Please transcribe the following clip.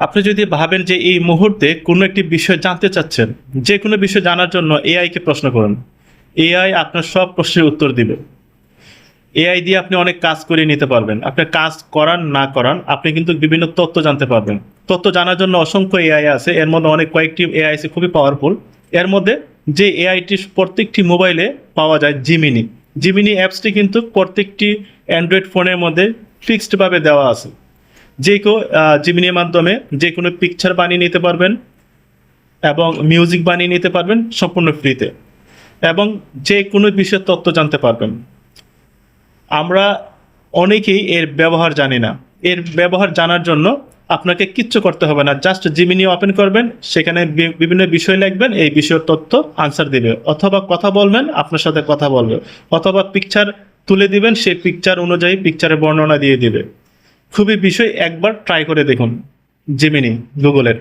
আপনি যদি ভাবেন যে এই মুহূর্তে কোনো একটি বিষয় জানতে চাচ্ছেন, যে কোনো বিষয় জানার জন্য এআইকে প্রশ্ন করুন। এআই আপনার সব প্রশ্নের উত্তর দিবে। এআই দিয়ে আপনি অনেক কাজ করিয়ে নিতে পারবেন। আপনার কাজ করান না করান, আপনি কিন্তু বিভিন্ন তথ্য জানতে পারবেন। তথ্য জানার জন্য অসংখ্য এআই আছে। এর মধ্যে অনেক কয়েকটি এআই আছে খুবই পাওয়ারফুল। এর মধ্যে যে এআইটি প্রত্যেকটি মোবাইলে পাওয়া যায়, জিমিনি। জিমিনি অ্যাপসটি কিন্তু প্রত্যেকটি অ্যান্ড্রয়েড ফোনের মধ্যে ফিক্সডভাবে দেওয়া আছে। যে কেউ জিমিনির মাধ্যমে যে কোনো পিকচার বানিয়ে নিতে পারবেন এবং মিউজিক বানিয়ে নিতে পারবেন সম্পূর্ণ ফ্রিতে, এবং যে কোনো বিষয়ের তথ্য জানতে পারবেন। আমরা অনেকেই এর ব্যবহার জানি না। এর ব্যবহার জানার জন্য আপনাকে কিচ্ছু করতে হবে না, জাস্ট জিমিনি ওপেন করবেন, সেখানে বিভিন্ন বিষয় লিখবেন, এই বিষয়ের তথ্য আনসার দিবে, অথবা কথা বলবেন, আপনার সাথে কথা বলবে, অথবা পিকচার তুলে দিবেন, সেই পিকচার অনুযায়ী পিকচারের বর্ণনা দিয়ে দিবে। খুবই বিষয়, একবার ট্রাই করে দেখুন জিমিনি গুগলের।